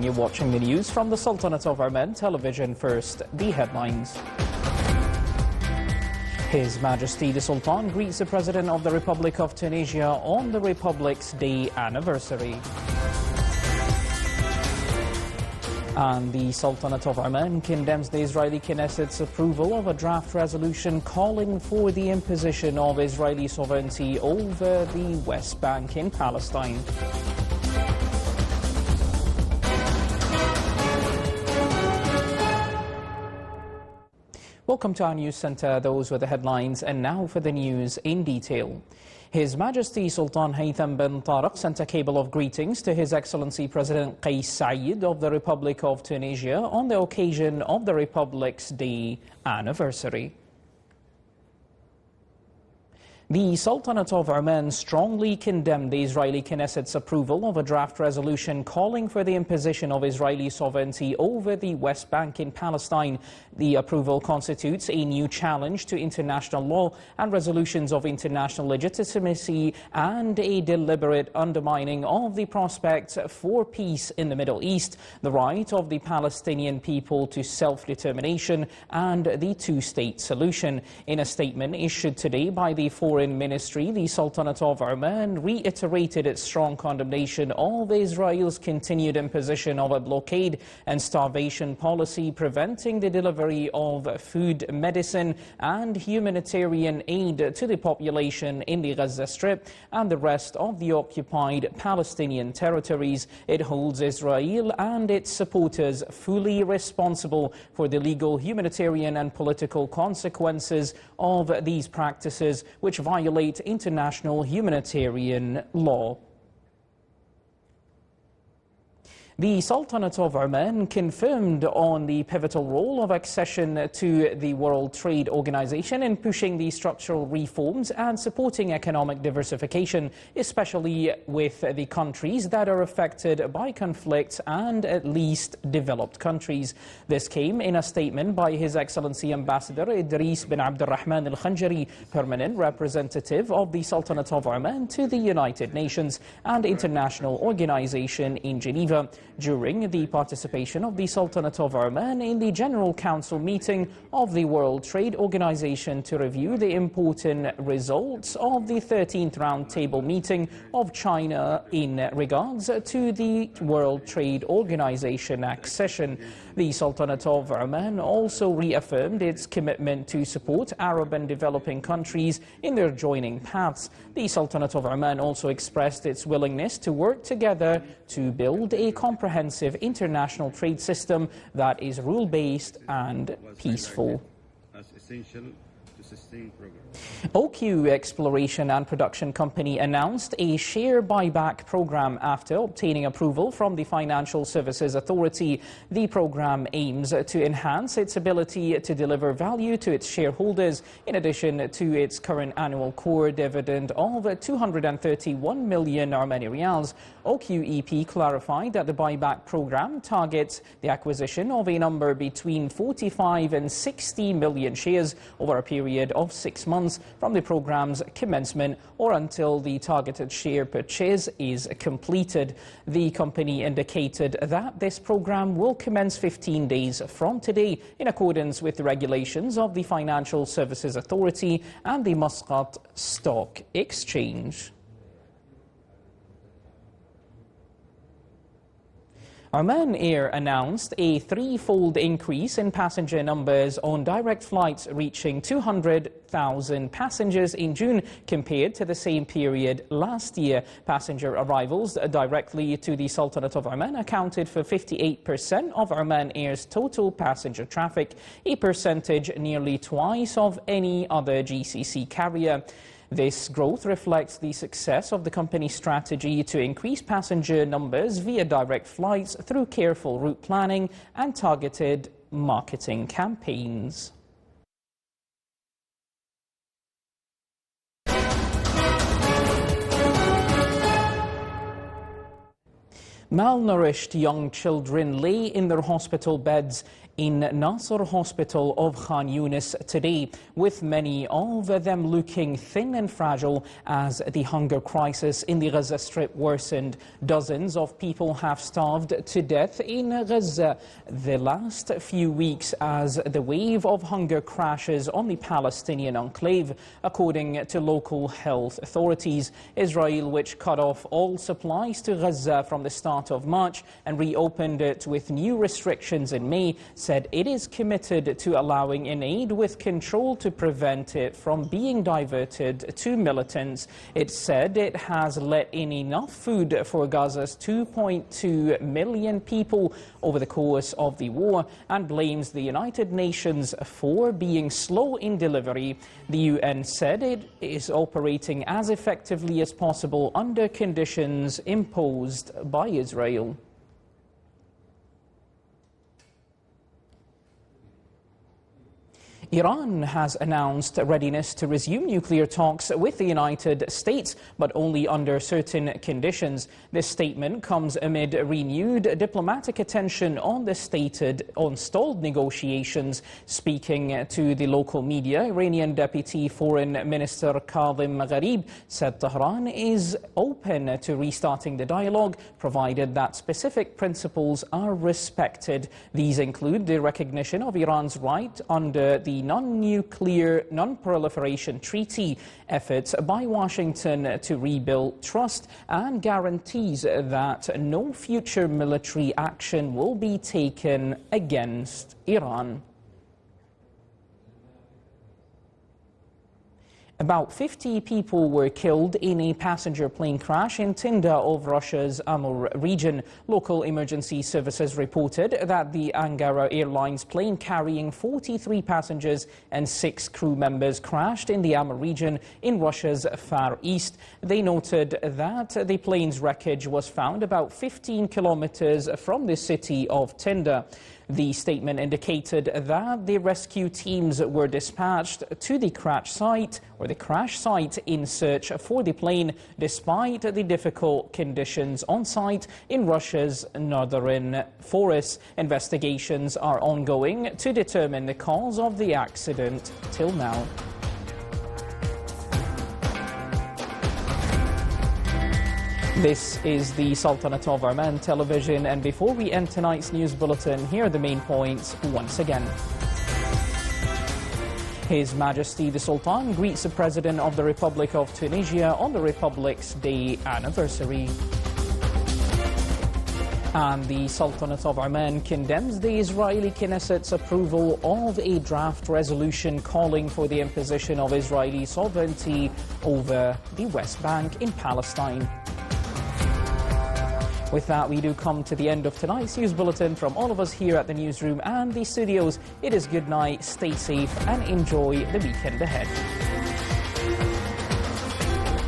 continue watching the news from the Sultanate of Oman television. First, the headlines. His Majesty the Sultan greets the President of the Republic of Tunisia on the Republic's Day anniversary. And the Sultanate of Oman condemns the Israeli Knesset's approval of a draft resolution calling for the imposition of Israeli sovereignty over the West Bank in Palestine. Welcome to our news center. Those were the headlines, and now for the news in detail. His Majesty Sultan Haytham bin Tariq sent a cable of greetings to His Excellency President Qais Said of the Republic of Tunisia on the occasion of the Republic's Day anniversary. The Sultanate of Oman strongly condemned the Israeli Knesset's approval of a draft resolution calling for the imposition of Israeli sovereignty over the West Bank in Palestine. The approval constitutes a new challenge to international law and resolutions of international legitimacy and a deliberate undermining of the prospects for peace in the Middle East, the right of the Palestinian people to self-determination, and the two-state solution. In a statement issued today by the Foreign Ministry, the Sultanate of Oman reiterated its strong condemnation of Israel's continued imposition of a blockade and starvation policy preventing the delivery of food, medicine and humanitarian aid to the population in the Gaza Strip and the rest of the occupied Palestinian territories. It holds Israel and its supporters fully responsible for the legal, humanitarian and political consequences of these practices, which violate international humanitarian law. The Sultanate of Oman confirmed on the pivotal role of accession to the World Trade Organization in pushing the structural reforms and supporting economic diversification, especially with the countries that are affected by conflicts and at least developed countries. This came in a statement by His Excellency Ambassador Idris bin Abdurrahman Al-Khanjari, permanent representative of the Sultanate of Oman to the United Nations and International Organization in Geneva, during the participation of the Sultanate of Oman in the General Council meeting of the World Trade Organization to review the important results of the 13th Roundtable meeting of China in regards to the World Trade Organization accession. The Sultanate of Oman also reaffirmed its commitment to support Arab and developing countries in their joining paths. The Sultanate of Oman also expressed its willingness to work together to build a comprehensive international trade system that is rule-based and peaceful. OQ Exploration and Production Company announced a share buyback program after obtaining approval from the Financial Services Authority. The program aims to enhance its ability to deliver value to its shareholders. In addition to its current annual core dividend of 231 million Armeni Riyals, OQEP clarified that the buyback program targets the acquisition of a number between 45 and 60 million shares over a period of 6 months from the program's commencement or until the targeted share purchase is completed. The company indicated that this program will commence 15 days from today in accordance with the regulations of the Financial Services Authority and the Muscat Stock Exchange. Oman Air announced a threefold increase in passenger numbers on direct flights, reaching 200,000 passengers in June compared to the same period last year. Passenger arrivals directly to the Sultanate of Oman accounted for 58% of Oman Air's total passenger traffic, a percentage nearly twice of any other GCC carrier. This growth reflects the success of the company's strategy to increase passenger numbers via direct flights through careful route planning and targeted marketing campaigns. Malnourished young children lay in their hospital beds in Nasser Hospital of Khan Yunis today, with many of them looking thin and fragile as the hunger crisis in the Gaza Strip worsened. Dozens of people have starved to death in Gaza the last few weeks as the wave of hunger crashes on the Palestinian enclave, according to local health authorities. Israel, which cut off all supplies to Gaza from the start of March and reopened it with new restrictions in May, said it is committed to allowing in aid with control to prevent it from being diverted to militants. It said it has let in enough food for Gaza's 2.2 million people over the course of the war and blames the United Nations for being slow in delivery. The UN said it is operating as effectively as possible under conditions imposed by Israel. Iran has announced readiness to resume nuclear talks with the United States, but only under certain conditions. This statement comes amid renewed diplomatic attention on the stalled negotiations. Speaking to the local media, Iranian Deputy Foreign Minister Kazem Gharib said Tehran is open to restarting the dialogue, provided that specific principles are respected. These include the recognition of Iran's right under the non-nuclear, non-proliferation treaty, efforts by Washington to rebuild trust, and guarantees that no future military action will be taken against Iran. About 50 people were killed in a passenger plane crash in Tinda of Russia's Amur region. Local emergency services reported that the Angara Airlines plane carrying 43 passengers and 6 crew members crashed in the Amur region in Russia's Far East. They noted that the plane's wreckage was found about 15 kilometers from the city of Tinda. The statement indicated that the rescue teams were dispatched to the crash site in search for the plane, despite the difficult conditions on site in Russia's northern forests. Investigations are ongoing to determine the cause of the accident till now. This is the Sultanate of Oman television, and before we end tonight's news bulletin, here are the main points once again. His Majesty the Sultan greets the President of the Republic of Tunisia on the Republic's Day anniversary. And the Sultanate of Oman condemns the Israeli Knesset's approval of a draft resolution calling for the imposition of Israeli sovereignty over the West Bank in Palestine. With that, we do come to the end of tonight's news bulletin. From all of us here at the newsroom and the studios, it is good night, stay safe, and enjoy the weekend ahead.